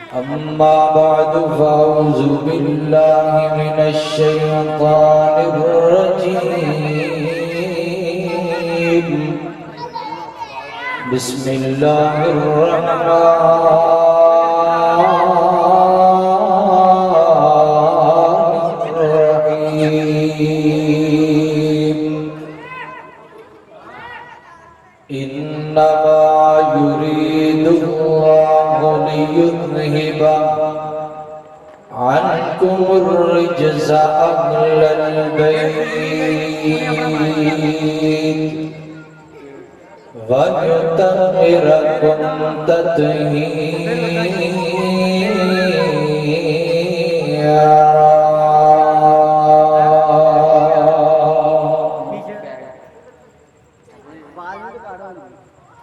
أما بعد فأعوذ بالله من الشيطان الرجيم بسم الله الرحمن الرحيم إنما يريد الله ليذهب عنكم الرجز أهل البيت ويطهركم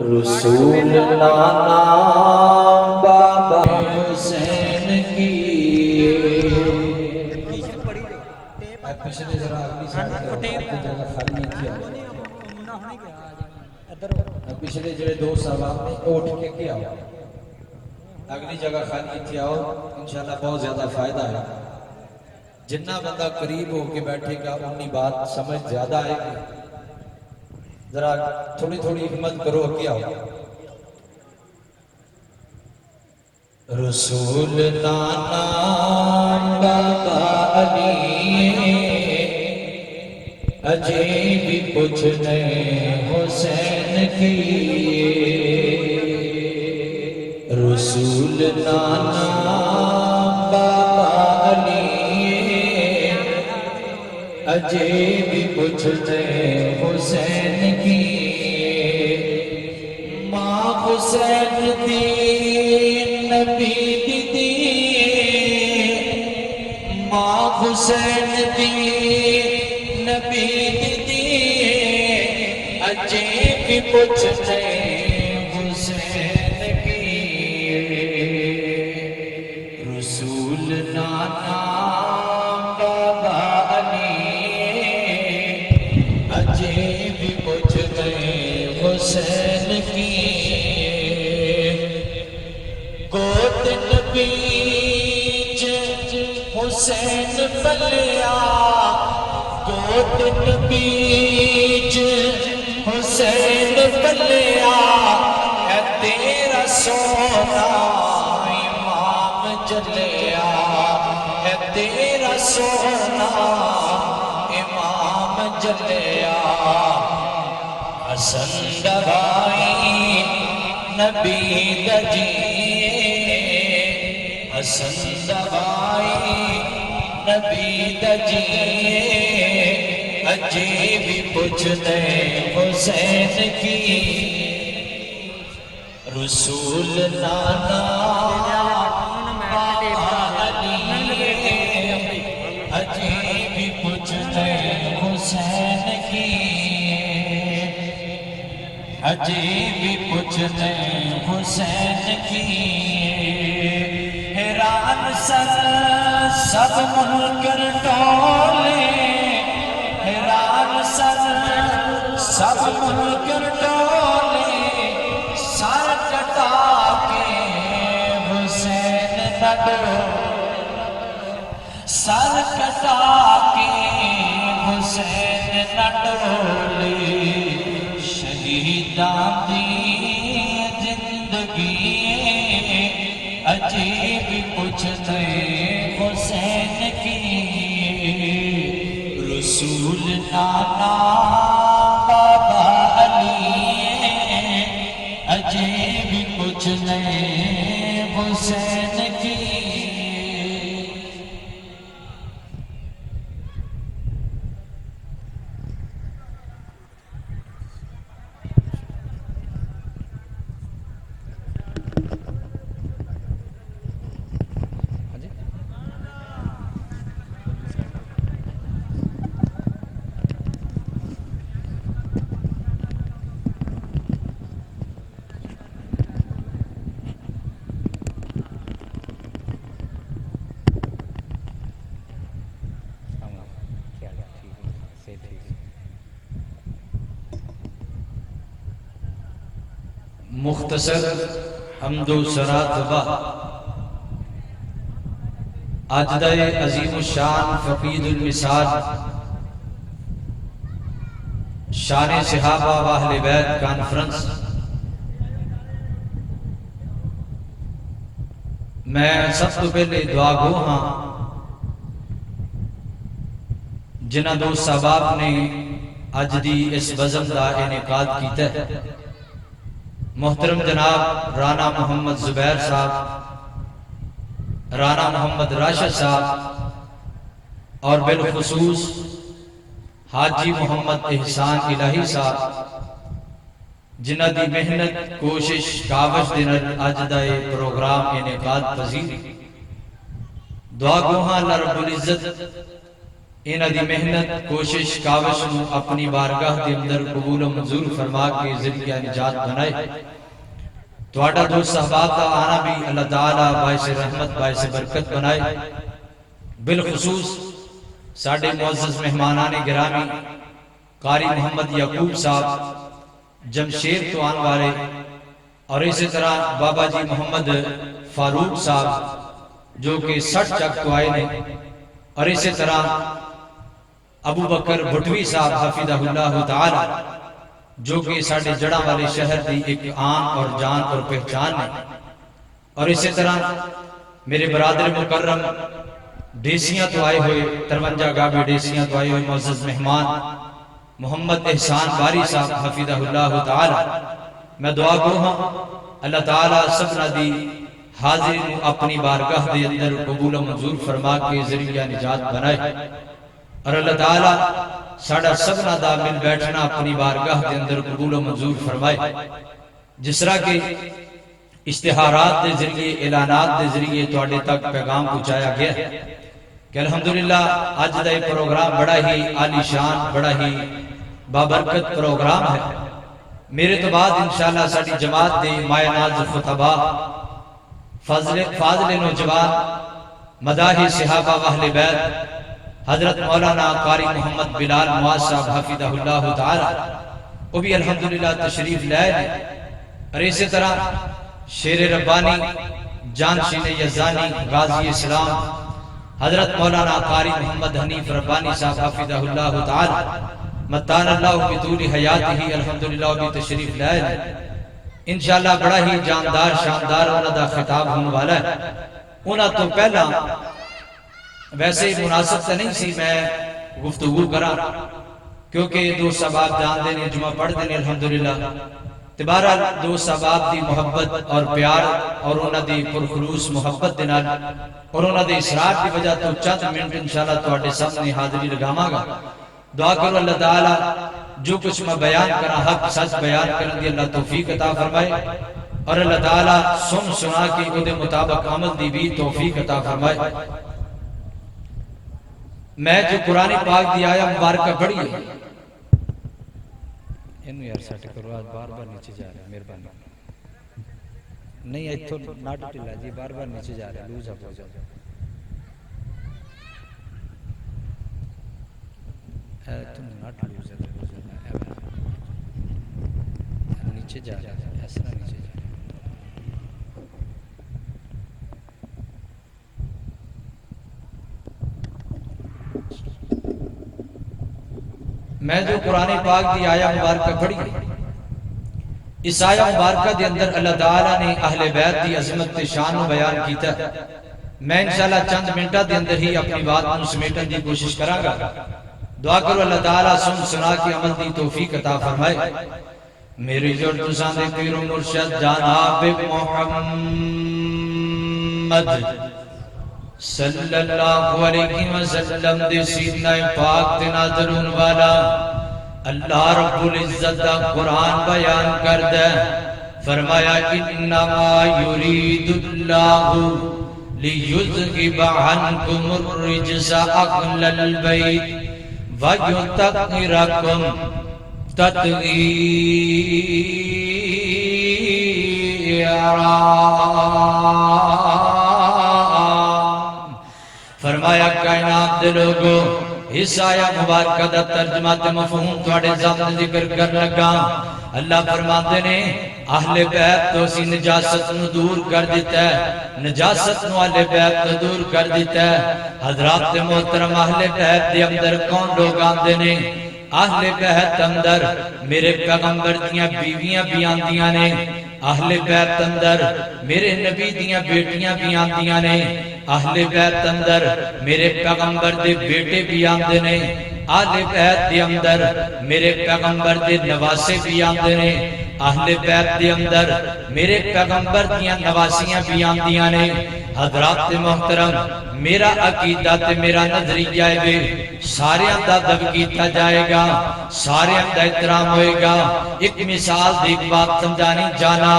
رسول نانا بابا حسین کی پچھلے ذرا اگلی سائڈ جگہ خالی تھی پچھلے جڑے دو سوال نے اٹھ کے کیا اگلی جگہ خالی تھی آؤ انشاءاللہ بہت زیادہ فائدہ ہے جنہ بندہ قریب ہو کے بیٹھے گا اپنی بات سمجھ زیادہ آئے گی ذرا تھوڑی تھوڑی ہمت کرو کیا ہو رسول نانا بابا علی عجیب پوچھنے حسین کی رسول نانا بابا علی عجیب پوچھنے حسین کی ماں حسین دی نبی دی ماں حسین دی نبی دی عجیب پوچھنے حسین کی رسول نانا بابا علی عجیب پوچھنے حسین کی گود نبیج حسین پلیا گود نبیج حسین پلیا ہے تیرا سونا امام جلیا ہے تیرا سونا امام جلیا حسن دبائی نبی دجی حسن دبائی نبی دجی عجیب پوچھنے حسین کی رسول نانا بابا علی عجیب پوچھنے حسین کی عجیب پوچھنے حسین کی حیران سر سب منکر ٹولے حیران سر سب منکر ٹولے سر کٹا کے حسین نہ ڈرو سر کٹا کے حسین نہ ڈولے شہیداں دی زندگی عجیب پوچھتے حسین کی رسول نانا بابا علی عجیب پوچھتے حسین کی مختصر حمد و ثنا دعا اجدہ عظیم الشان فقید المثال شان صحابہ و اہل بیت کانفرنس میں سب تو پہلے دعا گو ہاں جنہ دوست صاحب نے اج دی اس بزم دا انعقاد کیتا ہے محترم جناب رانا محمد زبیر صاحب، رانا محمد راشد صاحب اور بالخصوص حاجی محمد احسان الہی صاحب جنہ دی محنت کوشش کاوش دنر اج دا پروگرام انعقاد پذیر دعا گوہاں اللہ رب العزت انہ دی محنت کوشش کاوش نو اپنی بارگاہ دے اندر قبول و منظور فرما کے ذریعہ نجات بنائے تواڈا دوست احباب دا آنا بھی اللہ تعالیٰ باعث رحمت باعث برکت بنائے بالخصوص ساڑھے معزز مہمانان گرامی قاری محمد یعقوب صاحب جمشیر تو آن والے اور اسی طرح بابا جی محمد فاروق صاحب جو کہ 60 چک تو آئے نے اور اسی طرح ابو بکر بھٹوی صاحب حفظہ اللہ تعالی جو کہ ساڑھے جڑا والے شہر دی ایک آن اور جان اور پہچان ہے اور اسی طرح میرے برادر مکرم ڈیسیاں تو آئے ہوئے 53 گابے ڈیسیاں تو آئے ہوئے معزز مہمان محمد احسان باری صاحب حفظہ اللہ تعالی میں دعا کروں ہاں اللہ تعالیٰ سبنا دی حاضر اپنی بارگاہ دے اندر قبول و منظور فرما کے ذریعہ نجات بنائے اور اللہ تعالیٰ ساڑھا سبنا دا مل بیٹھنا اپنی بارگاہ دے اندر قبول و منظور فرمائے جس طرح کے اشتہارات دے ذریعے اعلانات دے ذریعے توڑے تک پیغام پہنچایا گیا کہ الحمدللہ آج دا یہ پروگرام بڑا ہی عالی شان بڑا ہی بابرکت پروگرام ہے میرے تو بعد انشاءاللہ ساڑھی جماعت دے مائے ناز خطبہ فاضل نوجوان مداحِ صحابہ و اہل بیت حضرت مولانا قاری محمد بلال معاذ صاحب حفظہ اللہ تعالی وہ بھی الحمدللہ تشریف لائے اور اسی طرح شیر ربانی جانشین یزانی غازی اسلام حضرت مولانا قاری محمد حنیف ربانی صاحب حفظہ اللہ تعالی متان اللہ بطول حیاتہ الحمدللہ بھی تشریف لائے انشاءاللہ بڑا ہی جاندار شاندار انہوں دا خطاب ہونے والا ہے انہوں تو پہلا ویسے مناسب تا نہیں سی میں گفتگو کرا کیونکہ دو سباب جان دینے جمعہ پڑھ دینے الحمدللہ تبارہ دو سباب دی محبت اور پیار اور انہوں دی پرخلوص محبت دینا اور انہوں دی اسرار کی وجہ تو چند منٹ انشاءاللہ تو اٹھے سامنے حاضری لگاما گا دعا کرو اللہ تعالیٰ جو کچھ میں بیان کرا حق سچ بیان کرنے دی اللہ توفیق عطا فرمائے اور اللہ تعالیٰ سن سنا کی وہ دے مطابق عمل دی بھی توفیق عطا فرمائے میں جو قرآن پاک دی آیا مبارکہ پڑھی ہے انہوں یار ساٹھ کرو آج بار بار نیچے جا رہے ہیں مہربانی نہیں ایتھو نہ ٹوٹی جی بار بار نیچے جا رہے ہیں لوز اپ ہو جاتا تم نٹ لوز ہے نیچے جا رہے ہیں ایسا نیچے جا رہے ہیں میں جو قرآن پاک دی آیا مبارکہ پڑھی اس آیا مبارکہ دے اندر اللہ تعالیٰ نے اہل بیت دی عظمت شان و بیان کیتا میں انشاءاللہ چند منٹہ دے اندر ہی اپنی بات کو سمیٹن دی کوشش کروں گا دعا کرو اللہ تعالیٰ سن سنا کی عمل دی توفیق عطا فرمائے میری جوڑ تسان دے پیر و مرشد جناب محمد صلی اللہ علیہ وسلم دے سینہ پاک تے نازلون والا اللہ رب العزت دا قرآن بیان کر دے فرمایا انما یرید اللہ لیذہب عنکم الرجس اہل البیت وَيُتَقِّرَكُمْ تَتْغِيرًا فرمایا کائنات دے لوگو اس آیا مبارکہ دا ترجمہ تے مفہوم تواڈے سامنے ذکر کر لگا اللہ فرماتے نے اہل بیت تو اسی نجاست نو دور کر دیتا ہے نجاست نو اہل بیت تو دور کر دیتا ہے حضرات محترم اہل بیت دے اندر کون لوگ آندے نے اہل بیت اندر میرے پیغمبر دیاں بیویاں بھی آندیاں نے اہل بیت اندر میرے نبی دیاں بیٹیاں بھی آندیاں نے اہل بیت اندر میرے پیغمبر دے بیٹے بھی آندے نے اہل بیت دے اندر میرے پیغمبر دے نواسے بھی آندے نے اہل بیت دے اندر میرے پیغمبر دیاں نواسیاں بھی آندیاں نے حضرات محترم میرا عقیدہ تے میرا نظریہ ہے سارے ادب کیتا جائے گا سارے احترام ہوئے گا ایک مثال دی ایک بات سمجھانی جانا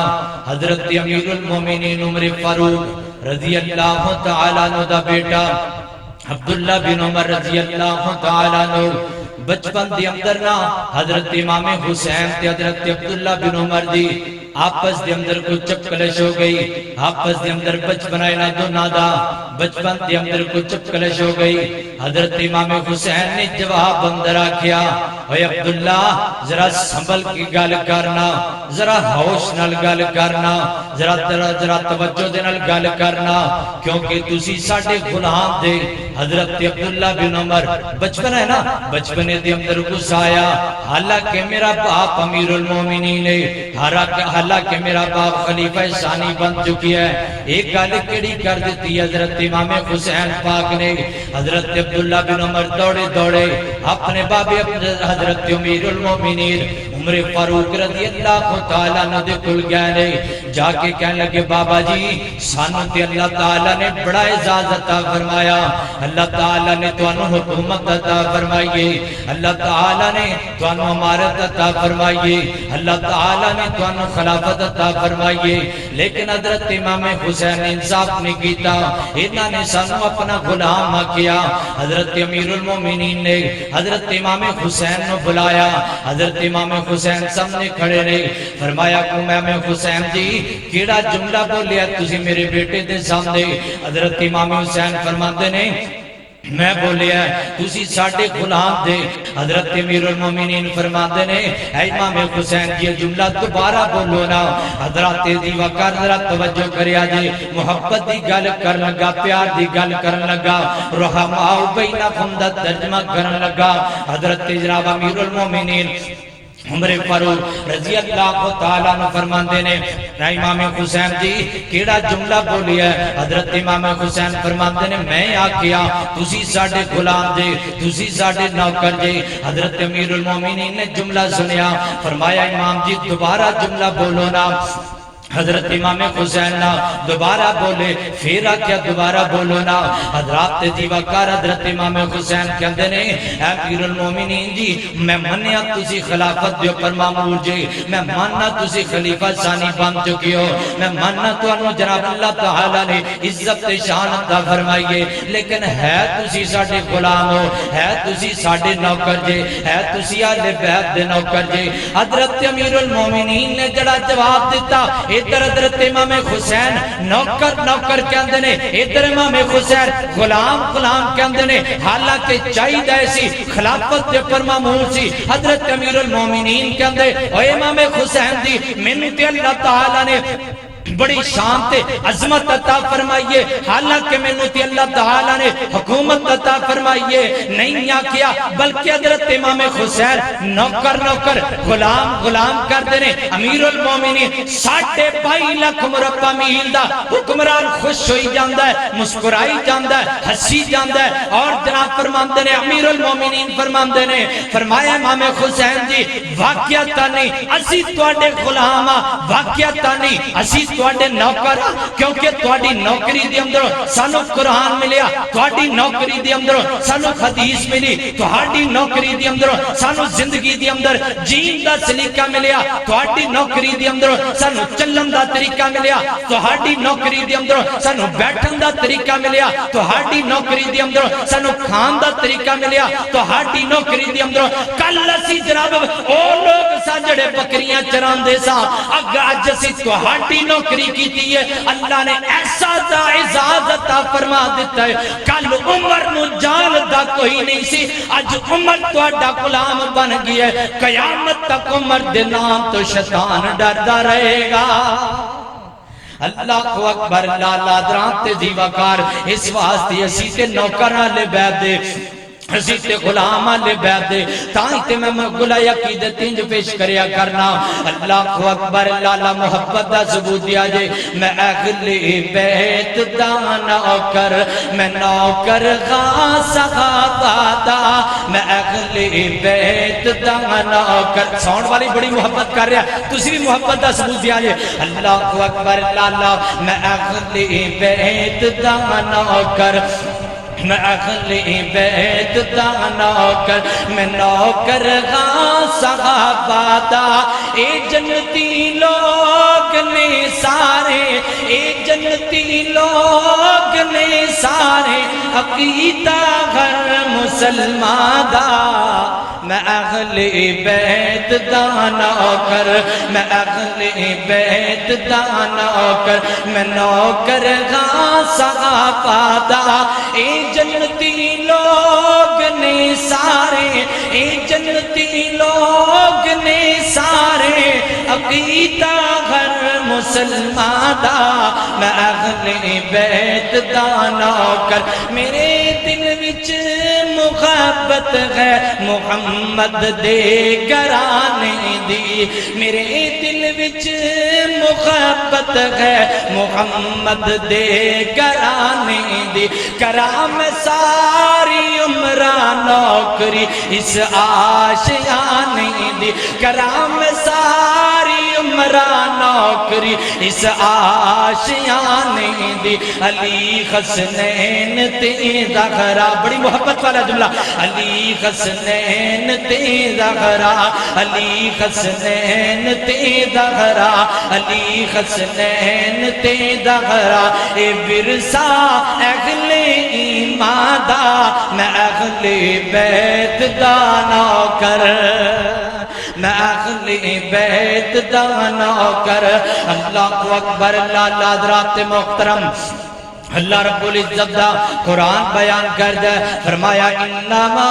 حضرت امیر المومنین عمر فاروق رضی اللہ تعالیٰ عنہ دا بیٹا عبداللہ بن عمر رضی اللہ تعالیٰ عنہ بچپن دی اندر نا حضرت امام حسین تے حضرت عبداللہ بن عمر دی آپس دے اندر کو چپکلش ہو گئی آپس دے اندر بچپن اینا دونہ دا بچپن دے اندر کو چپکلش ہو گئی حضرت امام حسین نے جواب اندر آکھیا اے عبداللہ ذرا سنبھل کی گل کرنا ذرا ہوش نال گل کرنا ذرا توجہ دے نال گل کرنا کیونکہ تسی ساڈے غلام دے حضرت عبداللہ بن عمر بچپن ہے نا بچپنے دے اندر گزایا حالانکہ میرا باپ امیر المومنین ہے حالانکہ میرا باپ خلیفہ ثانی بن چکی ہے ایک گل کیڑی کر دیتی حضرت امام حسین پاک نے حضرت عبداللہ بن عمر دوڑے دوڑے اپنے بابے حضرت امیر المومنین عمر فاروق رضی اللہ تعالیٰ عنہ دے کل گئے نے جا کے کہنے لگے بابا جی سانو تے اللہ تعالیٰ نے بڑا اعزاز عطا فرمایا اللہ تعالیٰ نے توانو حکومت عطا فرمائیے اللہ تعالیٰ نے توانو امارت عطا فرمائیے اللہ تعالیٰ نے توانو خلافت عطا فرمائیے لیکن حضرت امام حسین نے انصاف نہیں کیتا انہاں نے سانو اپنا غلام آکیا حضرت امیر المومنین نے حضرت امام حسین نے بلایا حضرت امام حسین سامنے کھڑے نے فرمایا کہ امام حسین جی کیڑا جملہ بولیا تسی میرے بیٹے دے سامنے حضرت امام حسین فرماتے نے میں بولیا تسی ساڑھے غلام دے حضرت امیر المومنین فرماتے نے اے امام حسین یہ جملہ دوبارہ بولو نا حضرت دی وقار ذرا توجہ کریا جے محبت دی گل کرن لگا پیار دی گل کرن لگا رحماء بینکم دا ترجمہ کرن لگا حضرت جناب امیر المومنین عمر فاروق رضی اللہ تعالیٰ عنہ فرماندے نے امام حسین جی کیڑا جملہ بولی ہے حضرت امام حسین فرماندے نے میں آکھیا تسی ساڑھے غلام دے تسی ساڑھے نوکر جے حضرت امیر المومنین نے جملہ سنیا فرمایا امام جی دوبارہ جملہ بولو نا حضرت امام حسین نا دوبارہ بولے پھر آکیا دوبارہ بولو نا حضرات دی وقار حضرت امام حسین کہندے نے اے امیر المومنین جی میں منیا تسی خلافت دیو پر معمور جی میں ماننا تسی خلیفہ ثانی بن چکی ہو میں ماننا تو انو جناب اللہ تعالیٰ نے عزت شان عطا فرمائیے لیکن ہے تسی ساڑھے غلام ہو ہے تسی ساڑھے نوکر جے ہے تسی آل بیت دے نوکر جے حضرت امیر المومنین نے جڑا جواب دیتا ادھر حضرت امام حسین نوکر نوکر کے اندر نے ادھر امام حسین غلام غلام کے اندر نے حالانکہ چاہید ایسی خلافت دے پر معمول سی حضرت امیر المومنین کے اندر اے امام حسین دی منت اللہ تعالیٰ نے بڑی شان تے عظمت عطا فرمائیے حالانکہ میں نوتی اللہ تعالیٰ نے حکومت عطا فرمائیے نہیں آکیا بلکہ حضرت امام حسین نوکر نوکر غلام غلام کر دینے امیر المومنین 2.5 لاکھ مربع میل دا حکمران خوش ہوئی جاندہ ہے مسکرائی جاندہ ہے ہنسی جاندہ ہے اور جناب فرماندے نے امیر المومنین فرماندے نے فرمایا امام حسین جی واقعتا نہیں اسی توڑے غلامہ واقعتا نہیں اسی توڑے نوکر کیونکہ توڑی نوکری دی اندروں سانو قرآن ملیا توڑی نوکری دی اندروں سانو حدیث ملی توڑی نوکری دی اندروں سانو زندگی دی اندر جین دا سلیقہ ملیا توڑی نوکری دی اندروں سانو چلن دا طریقہ ملیا توڑی نوکری دی اندروں سانو بیٹھن دا طریقہ ملیا توڑی نوکری دی اندروں سانو کھان دا طریقہ ملیا توڑی نوکری دی اندروں کل اسی جناب او لوگ ساجڑے بکریاں چران دے سا اگر آج اسی توڑی نوکری کی تھی ہے اللہ نے ایسا اعزاز عطا فرما دیتا ہے کل عمر نو جاندا کوئی نہیں سی، اج عمر تہاڈا غلام بن گیا ہے، قیامت تک عمر دے نام تو شیطان ڈردا رہے گا۔ اللہ اکبر، لالا درات تے زیوکار، اس واسطے اسی تے نوکراں لے بیعت دے، اسی تے غلام لے بیعت دے، تائیں تے میں گلائے عقیدت تینج پیش کریا کرنا۔ اللہ اکبر، لالا محبت دا ثبوت دیا جے، میں اہل بیت دا نوکر، میں نوکر غاصہ بادا، میں اہل بیت دا نوکر۔ ساؤنڈ والی بڑی محبت کر رہا ہے، تسی بھی محبت دا ثبوت دیا جے۔ اللہ اکبر، لالا میں اہل بیت دا نوکر، میں اہل بیت دا نوکر، میں نوکر ہاں صحابہ دا۔ اے جنتی لوگ نے سارے، اے جنتی لوگ نے سارے، عقیدہ گھر مسلمان دا۔ میں اہل بیت دا نوکر، میں اہل بیت دا نوکر، میں نوکر ہاں صحابہ دا۔ اے جنتی لوگ نے سارے، اے جنتی لوگ نے سارے، عقیدہ گھر مسلمان دا۔ میں اہل بیت دا نوکر، میرے دل وچ محبت ہے محمد دے گھرانے دی، میرے دل وچ محبت ہے محمد دے گھرانے دی۔ کرام ساری عمرہ نوکری اس آشیانے دی، کرام ساری عمرہ نوکری اس آشیانے دی۔ علی حسنین تے زہرا، بڑی محبت والا جملہ، علی حسنین تے زہرا، علی حسنین تے زہرا، علی حسنین تے زہرا۔ اے ورثہ اہل ایمان دا، میں اہل بیت دا نوکر، میں اہل بیت دا نوکر۔ اللہ اکبر، لالا حضرات محترم، اللہ رب العزت دا قرآن بیان کر دے، فرمایا انما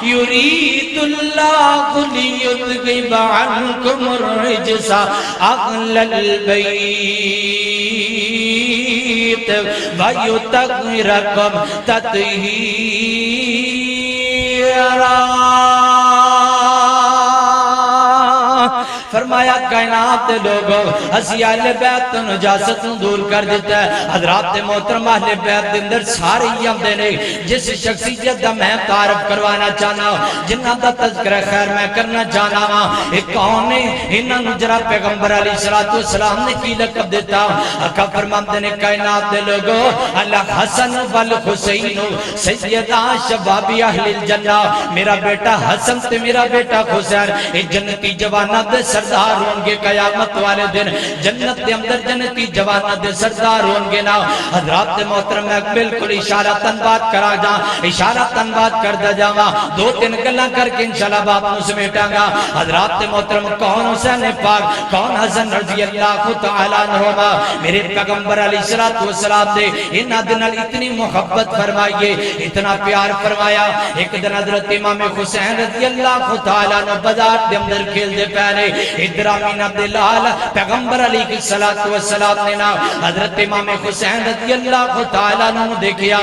یرید اللہ لیذہب عنکم الرجس اہل البیت وَيُطَهِّرَكُمْ تَطْهِيرًا۔ فرمایا کائنات دے لوگوں، اسی اہل بیت تو نجاست نو دور کر دیتا ہے۔ حضرات محترم، اہل بیت دے اندر سارے ہی آندے نے، جس شخصیت دا میں تعارف کروانا چاہنا، جنہاں دا تذکرہ خیر میں کرنا چاہنا وا، ایک کون نے انہاں نو جرا پیغمبر علیہ السلام نے کی لقب دیتا؟ آقا فرماندے نے کائنات دے لوگوں، الحسن والحسین سیدہ شباب اہل الجنہ، میرا بیٹا حسن تے میرا بیٹا حسین اے جنتی جواناں دے سردار ہوں گے قیامت والے دن، جنت دے اندر جنتی جواناں دے سردار ہوں گے نا۔ حضرات محترم، میں بالکل اشارتاً بات کرا جا، اشارتاً بات کر دا جاواں، دو تین گلاں کر کے انشاءاللہ بات نو سمیٹاں گا۔ حضرات محترم، کون حسین پاک، کون حسن رضی اللہ تعالیٰ عنہما، میرے پیغمبر علیہ السلام دے انہاں دے نال اتنی محبت فرمائیے، اتنا پیار فرمایا۔ ایک دن حضرت امام حسین رضی اللہ تعالیٰ عنہ بازار دے اندر کھیل دے پہلے، ادھر آمین عبداللہ پیغمبر علیہ السلام نے نا حضرت امام حسین رضی اللہ تعالیٰ عنہ دیکھیا،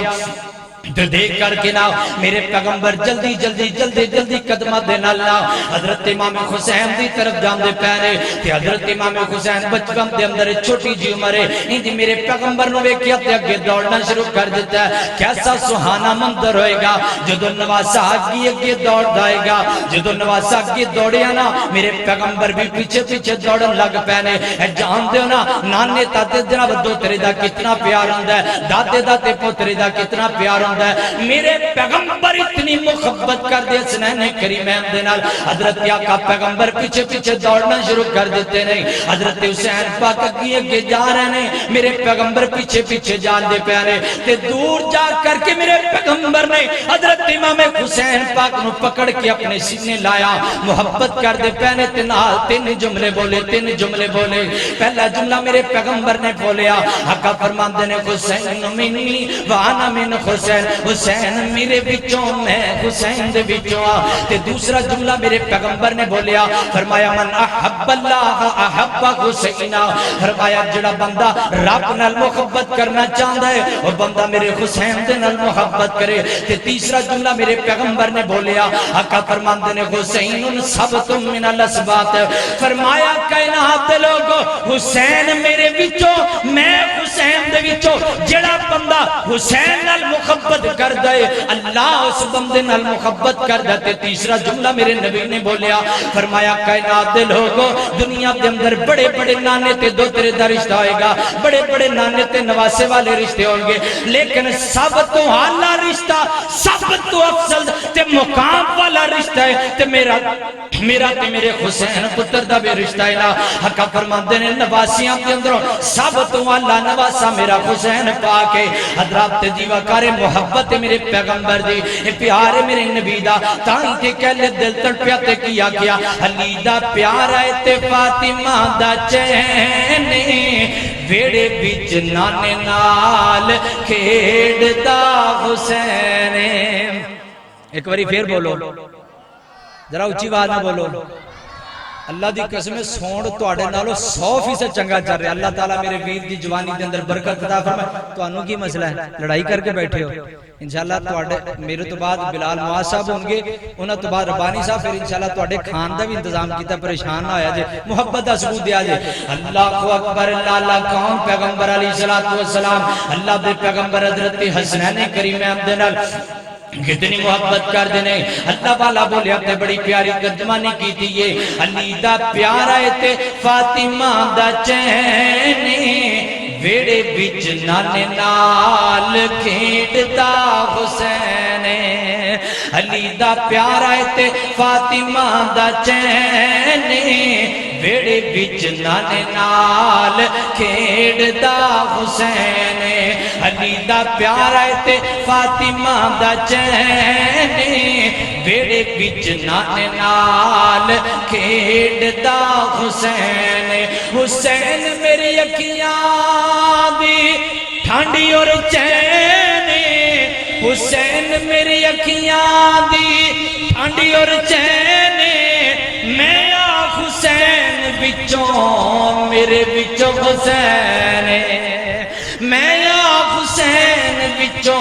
تو دیکھ کر کے نا میرے پیغمبر جلدی جلدی جلدی جلدی قدمہ دینا اللہ حضرت امام حسین دی طرف جان دے پہنے کہ حضرت امام حسین بچپن دے اندر چھوٹی جی عمرے انجی میرے پیغمبر نو ویکھیا تے اگے دوڑنا شروع کر دیتا ہے۔ کیسا سہانا منظر ہوئے گا جدو نواسا اگی اگے دوڑ دائے گا، جدو نواسا اگی دوڑیا نا میرے پیغمبر بھی پیچھے پیچھے دوڑن لگ پہنے۔ جان دے نا نانے تاتے جناب دو تیرے دا کتنا پیار ہوندہ ہے، دادے دادے پوترے دا کتنا پیار ہوتا ہے میرے پیغمبر اتنی محبت کر دے حسنین کریمین دے نال حضرت آقا پیغمبر پیچھے پیچھے دوڑنا شروع کر دیتے نہیں حضرت حسین پاک اگے جا رہے ہیں میرے پیغمبر پیچھے پیچھے جان دے پیارے تے دور جا کر کے میرے پیغمبر نے حضرت امام حسین پاک نو پکڑ کے اپنے سینے لایا محبت کر دے پیارے تین جملے بولے پہلا جملہ میرے پیغمبر نے بولیا آقا فرماندے نے حسین منی وانا من حسین حسین میرے بچوں میں حسین دے بچوں تے دوسرا جملہ میرے پیغمبر نے بولیا فرمایا من احب اللہ احب حسینا فرمایا جڑا بندہ رب نال محبت کرنا چاہتا ہے اور بندہ میرے حسین دے نال محبت کرے تے تیسرا جملہ میرے پیغمبر نے بولیا آقا فرماندے نے حسین ثبتم من الاسبات فرمایا کائنات دے لوگو حسین میرے وچوں میں حسین دے وچوں جڑا بندہ حسین نال محبت کر دے اللہ اس بندے نال محبت کر دے تے تیسرا جملہ میرے نبی نے بولیا فرمایا کائنات دے لوگو دنیا دے اندر بڑے بڑے نانے تے دوترے دا رشتہ ہوئے گا بڑے بڑے نانے تے نواسے والے رشتے ہوں گے لیکن سب تو اعلیٰ رشتہ سب تو افضل تے مقام والا رشتہ ہے تے میرا تے میرے حسین پتر دا بھی رشتہ ہے نا حقا فرماندے نے نواسیاں کے اندروں سب تو اعلیٰ نواسا میرا حسین پاک ہے حضرات جیوہ کار محبت میرے پیغمبر دی پیار میرے نبی دا تاں تے کہلے دل تڑپیا تے کیا گیا علی دا پیار ہے تے فاطمہ دا چین ویڑے بچ نانے نال کھیڑ دا حسین ایک باری پھر بولو ذرا اچھی بات نہ بولو اللہ دی قسم سون تواڈے نالوں 100% چنگا چل رہا اللہ تعالیٰ میرے ویر دی جوانی دے اندر برکت عطا فرمائے تانوں کی مسئلہ ہے لڑائی کر کے بیٹھے ہو انشاءاللہ تواڈے میرے تو بعد بلال معاذ صاحب ہوں گے انہاں تو بعد ربانی صاحب پھر انشاءاللہ تواڈے خان دا بھی انتظام کیتا پریشان نہ ہویا جے محبت دا ثبوت دیا جے اللہ اکبر لالا کون پیغمبر علیہ الصلوۃ والسلام اللہ دے پیغمبر حضرت حسنین کریمین دے نال کتنی محبت کر دینے اللہ والا بولے اپنے بڑی پیاری ترجمانی کی تھی یہ علی دا پیار آئے تے فاطمہ دا چین ویڑے بچ نانے نال کھیڑتا حسین علی دا پیار آئے تے فاطمہ دا چین ویڑے بچ نانے نال کھیڑتا حسین علی دا پیار آئے تے فاطمہ دا چین ویڑے بچ نانے نال کھیڑتا حسین حسین میری اکھیاں دی ٹھانڈی اور چین حسین میری اکھیاں دی ٹھانڈی اور چین میں حسین بچوں میرے بچوں حسین میں حسین بچوں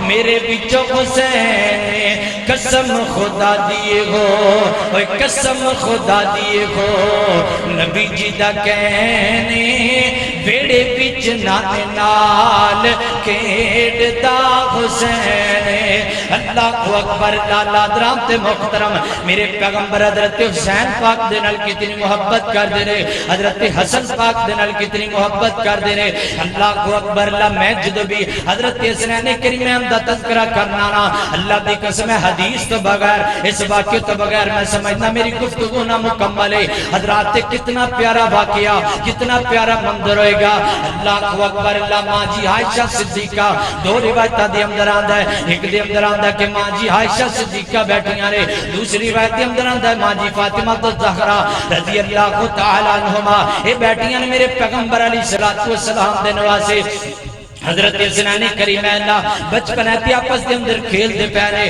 میرے بچوں حسین قسم خدا دیے ہو قسم خدا دیے ہو نبی جی دا کہنے ویڑے بچ نانے نال کھیڑتا حسین اللہ اکبر لالا درام تے محترم میرے پیغمبر حضرت حسین پاک دے نال کتنی محبت کر دے رہے حضرت حسن پاک دے نال کتنی محبت کر دے رہے اللہ اکبر اللہ میں جدو بھی حضرت حسنین کریمین دا تذکرہ کرنا نا اللہ دی قسم حدیث تو بغیر اس واقعے تو بغیر میں سمجھنا میری گفتگو نہ مکمل ہے حضرات کتنا پیارا واقعہ کتنا پیارا منظر ہوئے گا اللہ اکبر اللہ ماں جی عائشہ صدیقہ دو روایتہ دی اندر آندہ ہے ایک دی اندر آندہ کہ ماں جی عائشہ صدیقہ بیٹھیاں رہے دوسری روایت دی اندر آندہ ہے ماں جی فاطمہ الزہرا رضی اللہ تعالیٰ عنہما اے بیٹھیاں نے میرے پیغمبر علیہ السلام دے نواسے حضرت حسنین کریمین بچپن ہے آپس دے اندر کھیل دے پیارے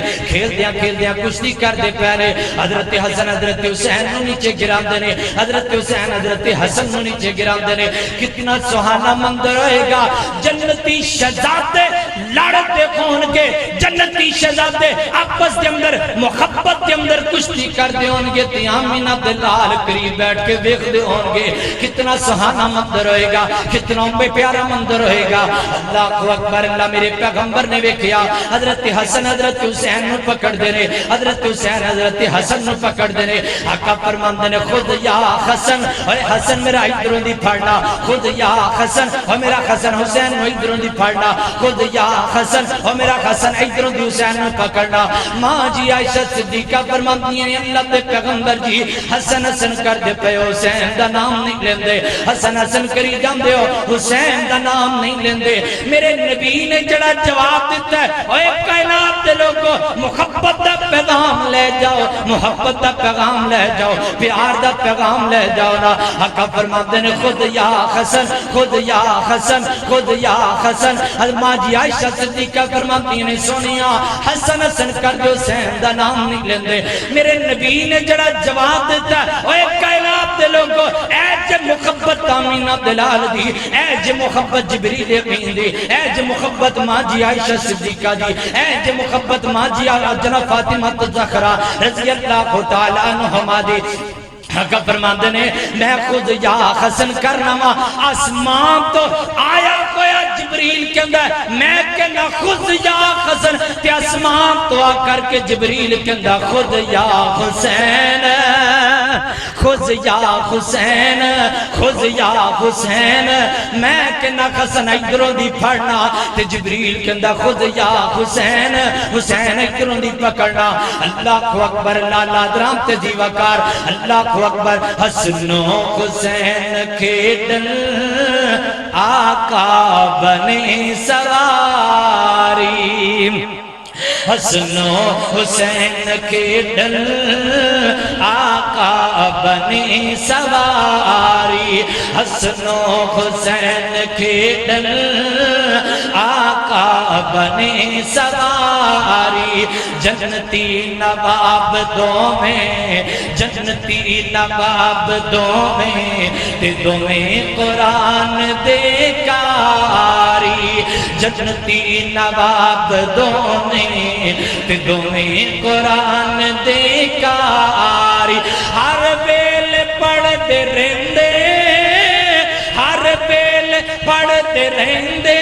کشتی کر دے پیارے حضرت حسن حضرت حسین نو نیچے گرام دینے حضرت حسین حضرت حسن نو نیچے گرام دینے کتنا سہانا منظر ہوئے گا جنتی شہزادے لڑتے کون کے جنتی شہزادے آپس دے اندر محبت دے اندر کشتی کر دے ہونگے تیامینہ دلال قریب بیٹھ کے دیکھ دے ہونگے کتنا سہانا منظر ہوئے گا کتنا بے پیارا منظر ہوئے گا اللہ اکبر اللہ میرے پیغمبر نے ویکھیا حضرت حسن حضرت حسین نو پکڑ دے رہے حضرت حسین حضرت حسن نو پکڑ دے رہے آقا فرماندے نے خود یا حسن اور حسن میرا ادھروں دی پھڑنا خود یا حسن اور میرا حسن حسین نو ادھروں دی پھڑنا خود یا حسن حسن اور میرا حسن ادھروں دی حسین نو پکڑنا ماں جی عائشہ صدیقہ فرماتی ہیں اللہ دے پیغمبر جی حسن حسن کر دے پے حسین دا نام نہیں لیندے حسن حسن کری جاندے ہو حسین دا نام نہیں لیندے میرے نبی نے جڑا جواب دیتا ہے اوے کائنات دے لوگوں محبت دا پیغام لے جاؤ محبت دا پیغام لے جاؤ پیار دا پیغام لے جاؤ نا آقا فرماتے ہیں خود یا حسن خود یا حسن خود یا حسن ماں جی عائشہ صدیقہ فرماتی ہیں سونیا حسن حسن کر دے حسین دا نام نہیں لیندے میرے نبی نے جڑا جواب دیتا ہے اوے کائنات دے لوگوں اے جے محبت آمینہ دلال دی اے جے محبت جبریل امین دی اے جے محبت ماں جی عائشہ صدیقہ دی اے جے محبت ماں جی جناب فاطمہ الزہرا رضی اللہ تعالیٰ عنہما دی حقا فرماندے نے میں خود یا حسن کرنا ماں آسمان تو آیا کویا جبریل کے اندر میں کہنا خود یا حسن تے آسمان تو آ کر کے جبریل کے اندر خود یا حسین خود یا حسین خود یا حسین میں کہنا حسن ادھروں دی پڑھنا تے جبریل کے اندر خود یا حسین حسین ادھروں دی پکڑنا اللہ کو اکبر لالا درام تے دیوکار اللہ کو اکبر حسن و حسین کھیڈن آقا بنے سواری حسن و حسین کھیڈن آقا بنے سواری حسن و حسین کھیڈن آقا بنے سواری جنتی نواب دو میں جنتی نواب دو میں قرآن دے کاری جنتی نواب دو میں قرآن دے کاری ہر بیل پڑھتے رہندے ہر بیل پڑھتے رہندے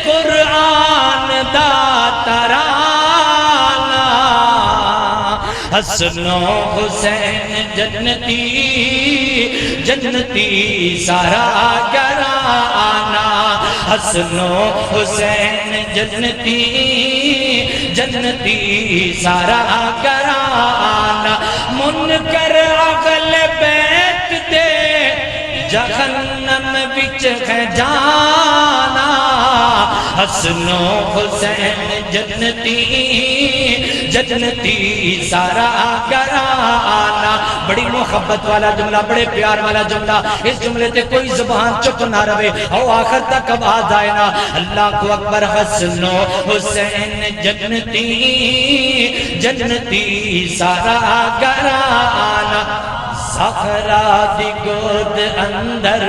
قرآن دا ترانہ حسن و حسین جنتی جنتی سارا گرانا حسن و حسین جنتی جنتی سارا گرانا منکر اغل بیت دے جہنم وچ ہے جانا حسن و حسین جنتی جنتی سارا گرانا بڑی محبت والا جملہ بڑے پیار والا جملہ اس جملے تے کوئی زبان چپ نہ رہے او آخر تک آواز آئے نا اللہ کو اکبر حسن و حسین جنتی جنتی سارا گرانا زہرا دی گود اندر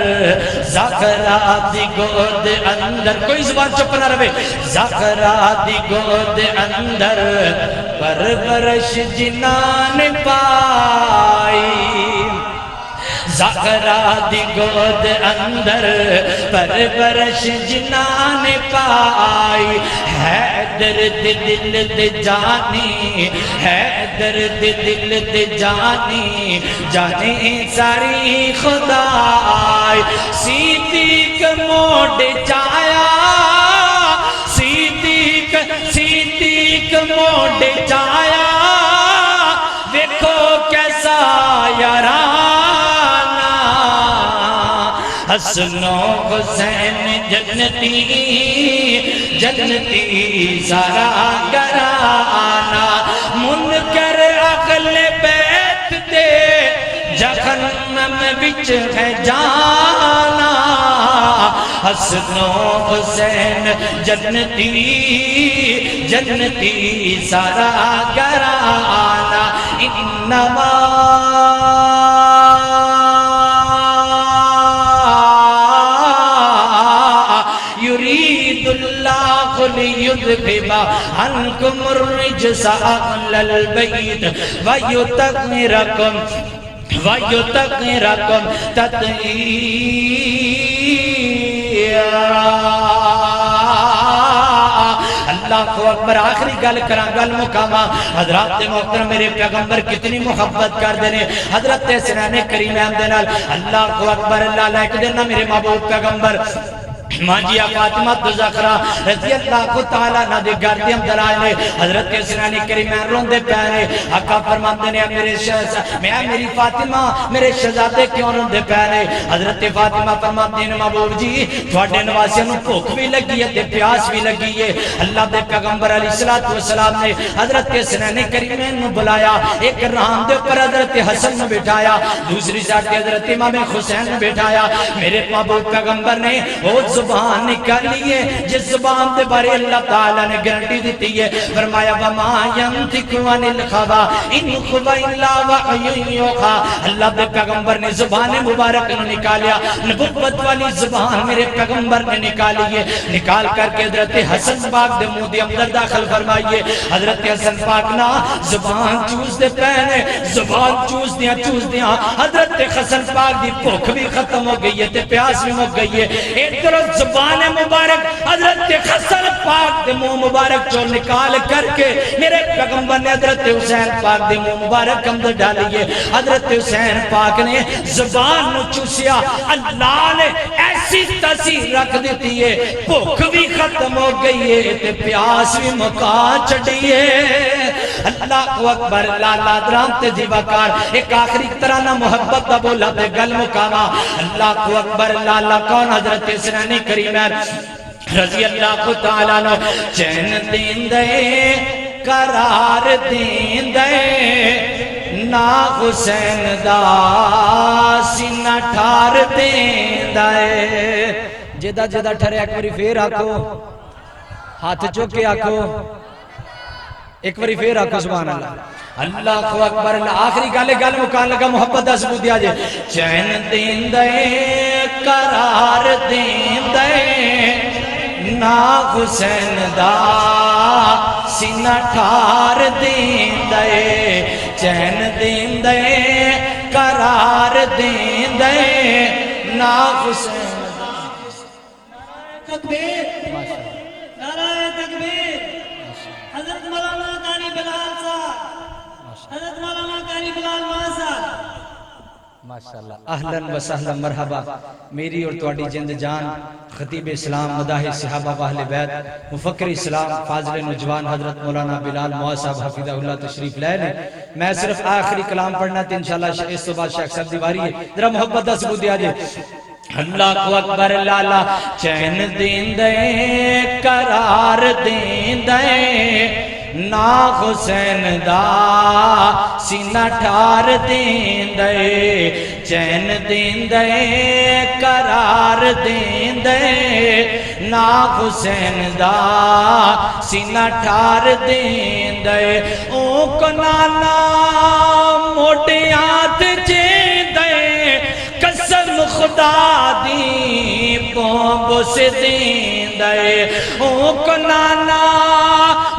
زہرا دی گود اندر کوئی زبان چپ نہ رہے زہرا دی گود اندر پرورش جنان پائی زہرا دی گود اندر پرورش جنان پائی حیدر دی دل دی جانی حیدر دی دل دی جانی جانی ساری خدای صدیق موڈ چایا صدیق موڈ چایا دیکھو کیسا یارانہ حسن و حسین جنتی جنتی سارا گرانا منکر اغل بیت دے جہنم وچ ہے جانا حسن و حسین جنتی جنتی سارا گرانا انما يريد الله ليذهب عنكم الرجس أهل البيت ويطهركم تطهيرا اللہ کو اکبر آخری گل کرا گل مقامہ حضرات محترم میرے پیغمبر کتنی محبت کر دینے حضرت سنان کریم احمد نال اللہ کو اکبر اللہ لائک دینا میرے محبوب پیغمبر ماجیا فاطمہ زہرا رضی اللہ تعالی عنہ دے گھر دے اندر آئے حضرت حسین کریم روندے پے آقا فرماندے نے میری فاطمہ میرے شہزادے کیوں روندے پے حضرت فاطمہ فرماندے نے محبوب جی تواڈے نواسیاں نوں بھوک بھی لگی ہے تے پیاس بھی لگی ہے اللہ دے پیغمبر علیہ الصلوۃ والسلام نے حضرت حسین کریم نوں بلایا ایک ران دے اوپر حضرت حسن نوں بٹھایا دوسری سائیڈ تے حضرت امام حسین نوں بٹھایا میرے محبوب پیغمبر نے وہ زبان نکالی ہے جس زبان دے بارے اللہ تعالیٰ نے گارنٹی دیتی ہے فرمایا وما ينطق عن الهوى ان هو الا وحی یوحی اللہ دے پیغمبر نے زبان مبارک نو نکالیا نبوت والی زبان میرے پیغمبر نے نکالی ہے نکال کر کے حضرت حسن پاک دے منہ دے اندر داخل فرمائیے حضرت حسن پاک نا زبان چوس دے پہنے زبان چوس دیاں حضرت حسن پاک دی بھوک بھی ختم ہو گئی ہے تے پیاس بھی مک گئی ہے ایک طرف زبان مبارک حضرت حسن پاک دے منہ مبارک چو نکال کر کے میرے پیغمبر نے حضرت حسین پاک دے منہ مبارک اندر ڈالی ہے حضرت حسین پاک نے زبان نو چوسیا اللہ نے ایسی تاثیر رکھ دیتی ہے بھوک بھی ختم ہو گئی ہے تے پیاس بھی مکا چڑھی ہے اللہ اکبر لالا درام تے زیباکار ایک آخری ترانہ محبت دا بولا تے گل مکاوا اللہ اکبر لالا کون حضرت حسین کریم رضی اللہ تعالیٰ عنہ چین دین دے قرار دین دے نا حسین دا سینہ ٹھار دین دے جدہ جدہ ٹھرے ایک باری پھر آکو ہاتھ چوکے آکو ایک باری پھر آکو سبحان اللہ اللہ اکبر آخری گالے گال مکان لگا محبت دا ثبوت دیا جائے چین دین دے قرار دین دے نا حسین دا سینہ ٹھار دین دے چین دین دے قرار دین دے نا حسین تکبیر نعرہ تکبیر حضرت مولانا قاری بلال صاحب حضرت مولانا قاری بلال صاحب ماشاءاللہ اہلاً و سہلاً مرحبا میری اور تواڈی جند جان خطیب اسلام مداح صحابہ و اہل بیت مفکر اسلام فاضل نوجوان حضرت مولانا بلال موعظ صاحب حفظہ اللہ تشریف لے لیں میں صرف آخری کلام پڑھنا تھا انشاءاللہ اس تو بعد شیخ صاحب دیواری ہے ذرا محبت دا ثبوت دیا جائے اللہ اکبر لالا چین دین دے قرار دین دے نا حسین دا سینہ ٹھار دین دے چین دین دے قرار دین دے نا حسین دا سینہ ٹھار دین دے او کو نانا موٹیات جین دے قسم خدا دی بومب سے دین دے او کو نانا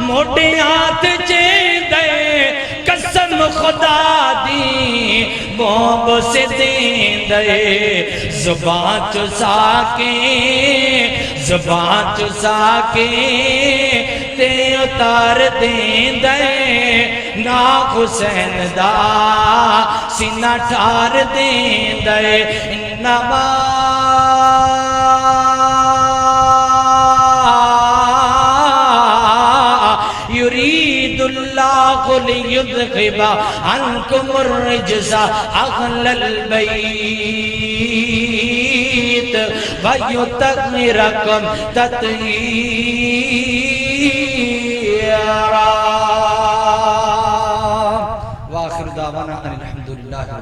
موٹیات جین دے قسم خدا دی بومب سے دین دے زبان چسا کے تے اتار دین دے نا حسین دا سینہ ٹھار دین دے انما یرید اللہ لیذہب عنکم الرجس اہل البیت ویطہرکم تطہیرا وآخر دعوانا ان الحمدللہ